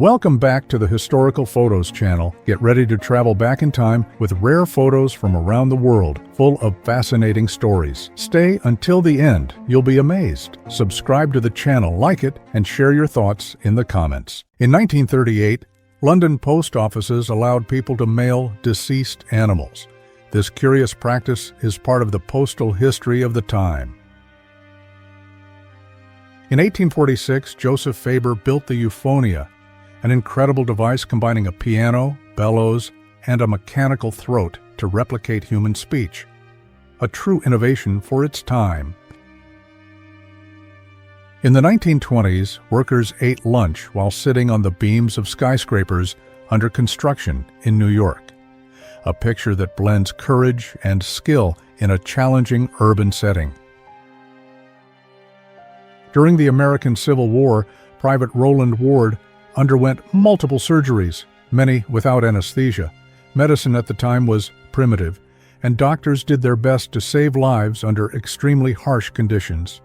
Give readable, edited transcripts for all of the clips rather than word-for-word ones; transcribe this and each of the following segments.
Welcome back to the Historical Photos channel. Get ready to travel back in time with rare photos from around the world, full of fascinating stories. Stay until the end. You'll be amazed. Subscribe to the channel, like it, and share your thoughts in the comments. In 1938, London post offices allowed people to mail deceased animals. This curious practice is part of the postal history of the time. In 1846, Joseph Faber built the Euphonia, an incredible device combining a piano, bellows, and a mechanical throat to replicate human speech. A true innovation for its time. In the 1920s, workers ate lunch while sitting on the beams of skyscrapers under construction in New York. A picture that blends courage and skill in a challenging urban setting. During the American Civil War, Private Roland Ward underwent multiple surgeries, many without anesthesia. Medicine at the time was primitive, and doctors did their best to save lives under extremely harsh conditions.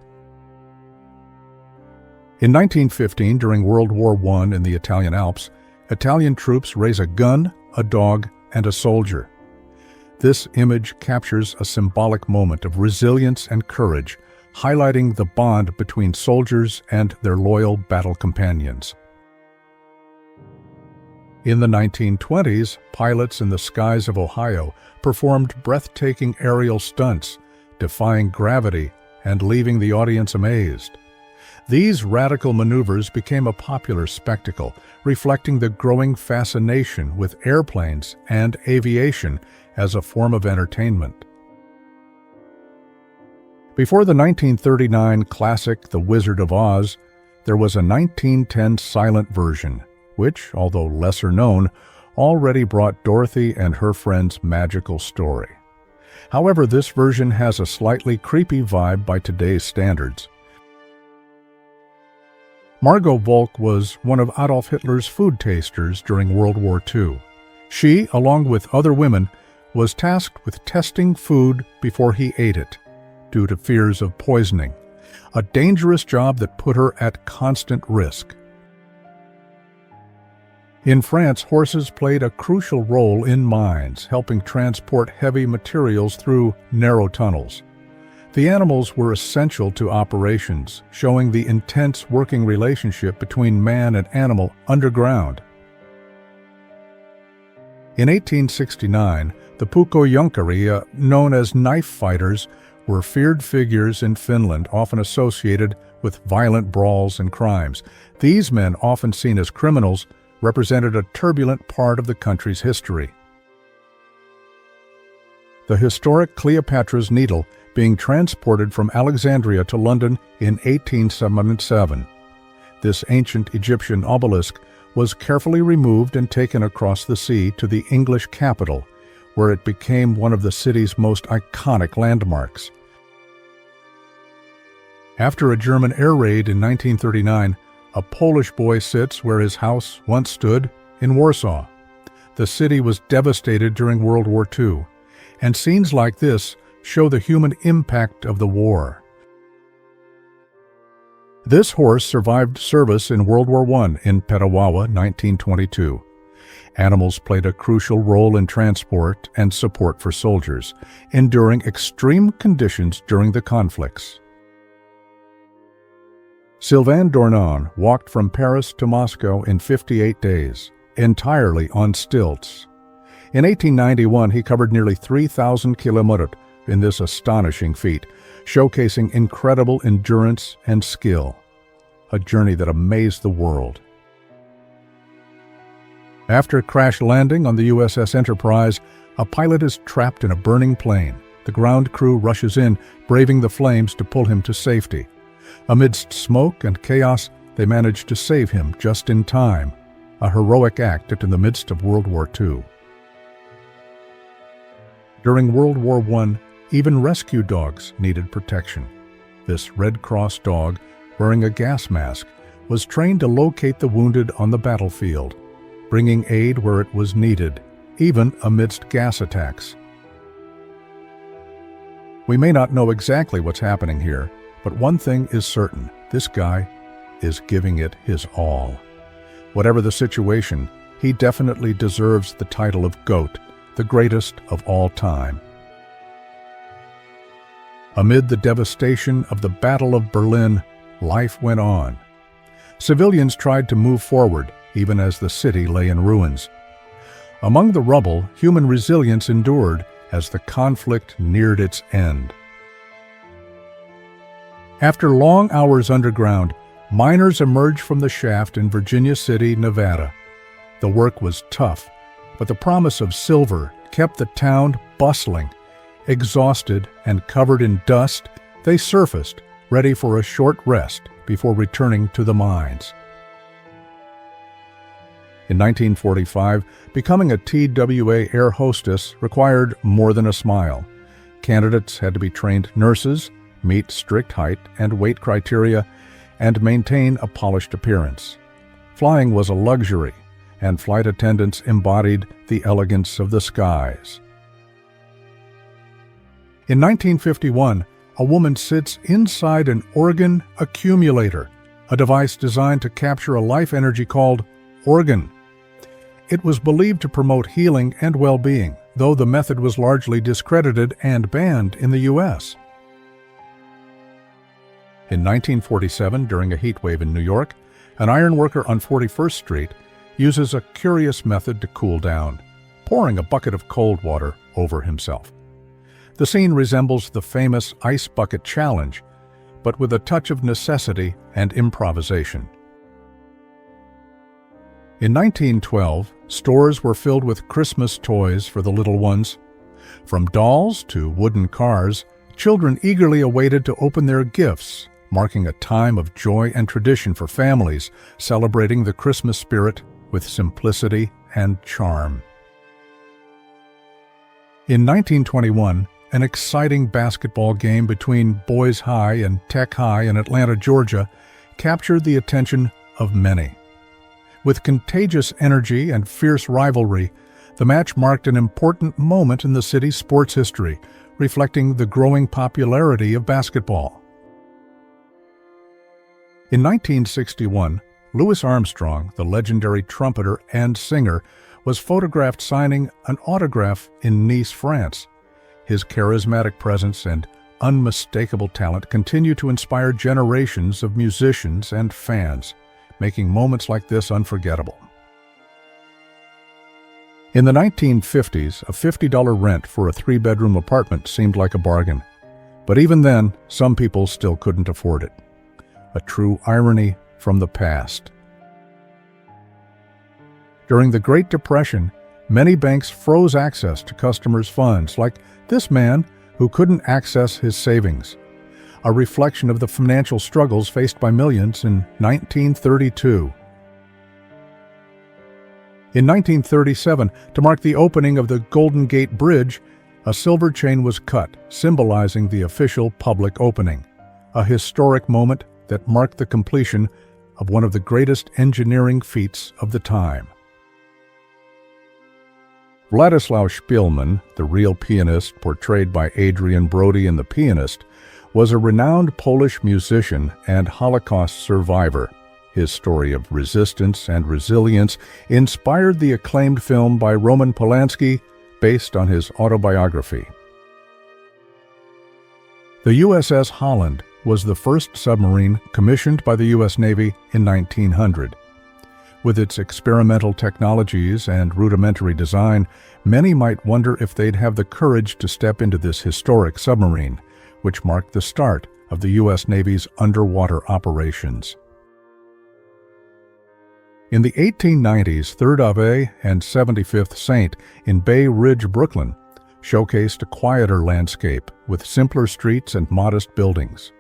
In 1915, during World War I in the Italian Alps, Italian troops raise a gun, a dog, and a soldier. This image captures a symbolic moment of resilience and courage, highlighting the bond between soldiers and their loyal battle companions. In the 1920s, pilots in the skies of Ohio performed breathtaking aerial stunts, defying gravity and leaving the audience amazed. These radical maneuvers became a popular spectacle, reflecting the growing fascination with airplanes and aviation as a form of entertainment. Before the 1939 classic The Wizard of Oz, there was a 1910 silent version, which, although lesser known, already brought Dorothy and her friends' magical story. However, this version has a slightly creepy vibe by today's standards. Margot Volk was one of Adolf Hitler's food tasters during World War II. She, along with other women, was tasked with testing food before he ate it, due to fears of poisoning, a dangerous job that put her at constant risk. In France, horses played a crucial role in mines, helping transport heavy materials through narrow tunnels. The animals were essential to operations, showing the intense working relationship between man and animal underground. In 1869, the Puukkojunkari, known as knife fighters, were feared figures in Finland, often associated with violent brawls and crimes. These men, often seen as criminals, represented a turbulent part of the country's history. The historic Cleopatra's Needle being transported from Alexandria to London in 1877. This ancient Egyptian obelisk was carefully removed and taken across the sea to the English capital, where it became one of the city's most iconic landmarks. After a German air raid in 1939, a Polish boy sits where his house once stood in Warsaw. The city was devastated during World War II, and scenes like this show the human impact of the war. This horse survived service in World War I in Petawawa, 1922. Animals played a crucial role in transport and support for soldiers, enduring extreme conditions during the conflicts. Sylvain Dornan walked from Paris to Moscow in 58 days, entirely on stilts. In 1891, he covered nearly 3,000 kilometers in this astonishing feat, showcasing incredible endurance and skill, a journey that amazed the world. After crash landing on the USS Enterprise, a pilot is trapped in a burning plane. The ground crew rushes in, braving the flames to pull him to safety. Amidst smoke and chaos, they manage to save him just in time, a heroic act in the midst of World War II. During World War I, even rescue dogs needed protection. This Red Cross dog, wearing a gas mask, was trained to locate the wounded on the battlefield, bringing aid where it was needed, even amidst gas attacks. We may not know exactly what's happening here, but one thing is certain: this guy is giving it his all. Whatever the situation, he definitely deserves the title of GOAT, the greatest of all time. Amid the devastation of the Battle of Berlin, life went on. Civilians tried to move forward, even as the city lay in ruins. Among the rubble, human resilience endured as the conflict neared its end. After long hours underground, miners emerged from the shaft in Virginia City, Nevada. The work was tough, but the promise of silver kept the town bustling. Exhausted and covered in dust, they surfaced, ready for a short rest before returning to the mines. In 1945, becoming a TWA air hostess required more than a smile. Candidates had to be trained nurses, meet strict height and weight criteria, and maintain a polished appearance. Flying was a luxury, and flight attendants embodied the elegance of the skies. In 1951, a woman sits inside an organ accumulator, a device designed to capture a life energy called organ. It was believed to promote healing and well-being, though the method was largely discredited and banned in the U.S. In 1947, during a heat wave in New York, an ironworker on 41st Street uses a curious method to cool down, pouring a bucket of cold water over himself. The scene resembles the famous Ice Bucket Challenge, but with a touch of necessity and improvisation. In 1912, stores were filled with Christmas toys for the little ones. From dolls to wooden cars, children eagerly awaited to open their gifts, marking a time of joy and tradition for families, celebrating the Christmas spirit with simplicity and charm. In 1921, an exciting basketball game between Boys High and Tech High in Atlanta, Georgia, captured the attention of many. With contagious energy and fierce rivalry, the match marked an important moment in the city's sports history, reflecting the growing popularity of basketball. In 1961, Louis Armstrong, the legendary trumpeter and singer, was photographed signing an autograph in Nice, France. His charismatic presence and unmistakable talent continue to inspire generations of musicians and fans, making moments like this unforgettable. In the 1950s, a $50 rent for a 3-bedroom apartment seemed like a bargain. But even then, some people still couldn't afford it. A true irony from the past. During the Great Depression, many banks froze access to customers' funds, like this man who couldn't access his savings, a reflection of the financial struggles faced by millions in 1932. In 1937, to mark the opening of the Golden Gate Bridge, a silver chain was cut, symbolizing the official public opening, a historic moment that marked the completion of one of the greatest engineering feats of the time. Władysław Szpilman, the real pianist portrayed by Adrian Brody in The Pianist, was a renowned Polish musician and Holocaust survivor. His story of resistance and resilience inspired the acclaimed film by Roman Polanski, based on his autobiography. The USS Holland was the first submarine commissioned by the U.S. Navy in 1900. With its experimental technologies and rudimentary design, many might wonder if they'd have the courage to step into this historic submarine, which marked the start of the U.S. Navy's underwater operations. In the 1890s, 3rd Ave and 75th Saint in Bay Ridge, Brooklyn, showcased a quieter landscape with simpler streets and modest buildings.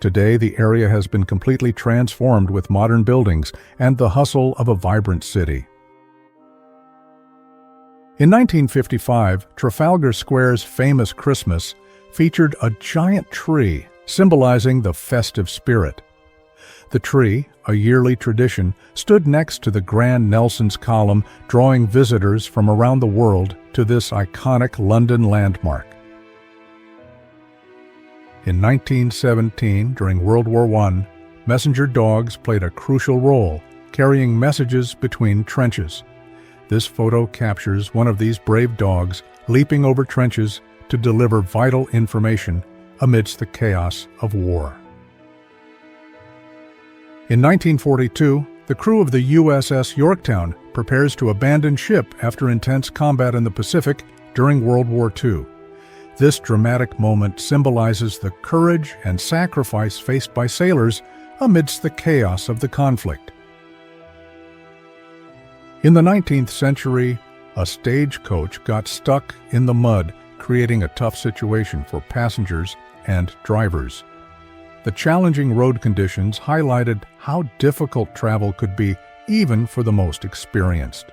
Today, the area has been completely transformed with modern buildings and the hustle of a vibrant city. In 1955, Trafalgar Square's famous Christmas featured a giant tree symbolizing the festive spirit. The tree, a yearly tradition, stood next to the Grand Nelson's Column, drawing visitors from around the world to this iconic London landmark. In 1917, during World War I, messenger dogs played a crucial role, carrying messages between trenches. This photo captures one of these brave dogs leaping over trenches to deliver vital information amidst the chaos of war. In 1942, the crew of the USS Yorktown prepares to abandon ship after intense combat in the Pacific during World War II. This dramatic moment symbolizes the courage and sacrifice faced by sailors amidst the chaos of the conflict. In the 19th century, a stagecoach got stuck in the mud, creating a tough situation for passengers and drivers. The challenging road conditions highlighted how difficult travel could be even for the most experienced.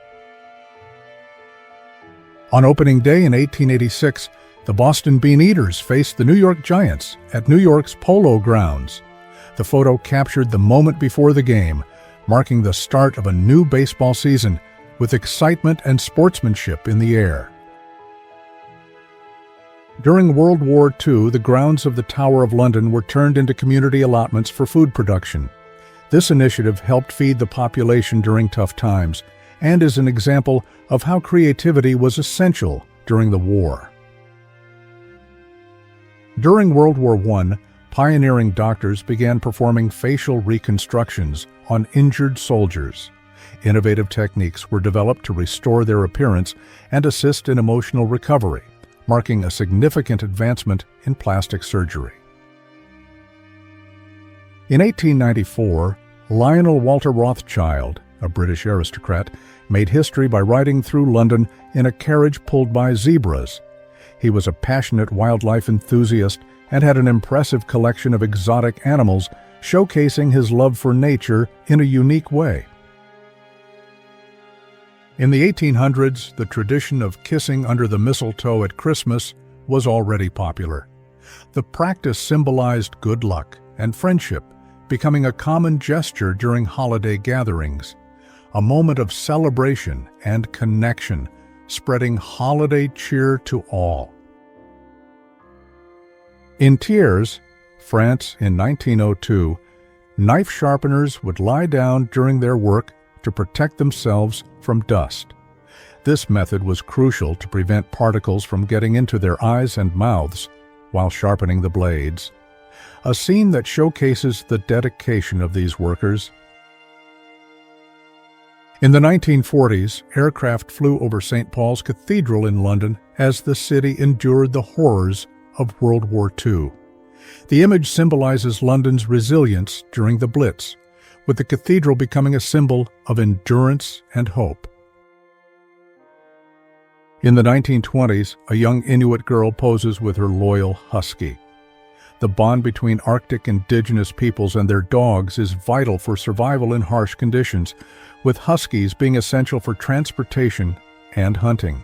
On opening day in 1886, the Boston Bean Eaters faced the New York Giants at New York's Polo Grounds. The photo captured the moment before the game, marking the start of a new baseball season with excitement and sportsmanship in the air. During World War II, the grounds of the Tower of London were turned into community allotments for food production. This initiative helped feed the population during tough times and is an example of how creativity was essential during the war. During World War I, pioneering doctors began performing facial reconstructions on injured soldiers. Innovative techniques were developed to restore their appearance and assist in emotional recovery, marking a significant advancement in plastic surgery. In 1894, Lionel Walter Rothschild, a British aristocrat, made history by riding through London in a carriage pulled by zebras. He was a passionate wildlife enthusiast and had an impressive collection of exotic animals, showcasing his love for nature in a unique way. In the 1800s, the tradition of kissing under the mistletoe at Christmas was already popular. The practice symbolized good luck and friendship, becoming a common gesture during holiday gatherings, a moment of celebration and connection, spreading holiday cheer to all. In Thiers, France in 1902, knife sharpeners would lie down during their work to protect themselves from dust. This method was crucial to prevent particles from getting into their eyes and mouths while sharpening the blades, a scene that showcases the dedication of these workers. In the 1940s, aircraft flew over St. Paul's Cathedral in London as the city endured the horrors of World War II. The image symbolizes London's resilience during the Blitz, with the cathedral becoming a symbol of endurance and hope. In the 1920s, a young Inuit girl poses with her loyal husky. The bond between Arctic indigenous peoples and their dogs is vital for survival in harsh conditions, with huskies being essential for transportation and hunting.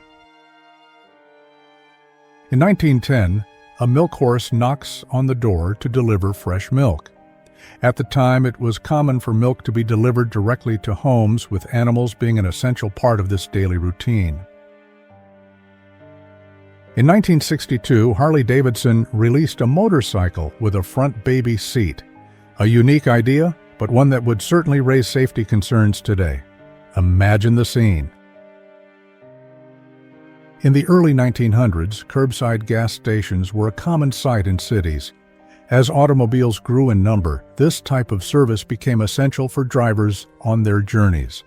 In 1910, a milk horse knocks on the door to deliver fresh milk. At the time, it was common for milk to be delivered directly to homes, with animals being an essential part of this daily routine. In 1962, Harley-Davidson released a motorcycle with a front baby seat. A unique idea, but one that would certainly raise safety concerns today. Imagine the scene. In the early 1900s, curbside gas stations were a common sight in cities. As automobiles grew in number, this type of service became essential for drivers on their journeys.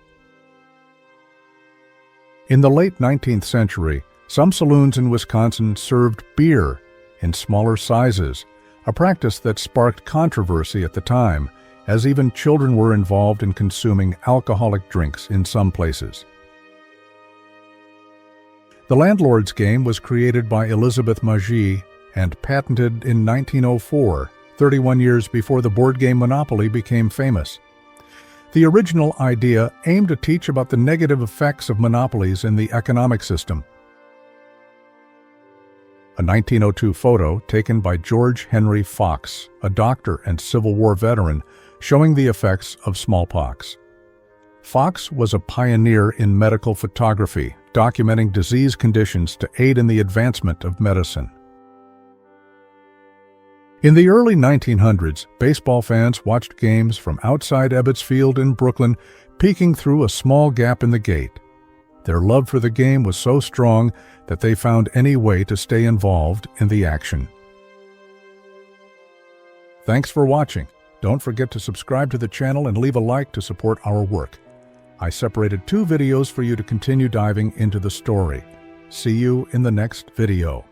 In the late 19th century, some saloons in Wisconsin served beer in smaller sizes, a practice that sparked controversy at the time, as even children were involved in consuming alcoholic drinks in some places. The landlord's game was created by Elizabeth Magie and patented in 1904, 31 years before the board game Monopoly became famous. The original idea aimed to teach about the negative effects of monopolies in the economic system. A 1902 photo taken by George Henry Fox, a doctor and Civil War veteran, showing the effects of smallpox. Fox was a pioneer in medical photography, documenting disease conditions to aid in the advancement of medicine. In the early 1900s, baseball fans watched games from outside Ebbets Field in Brooklyn, peeking through a small gap in the gate. Their love for the game was so strong that they found any way to stay involved in the action. Thanks for watching. Don't forget to subscribe to the channel and leave a like to support our work. I separated 2 videos for you to continue diving into the story. See you in the next video.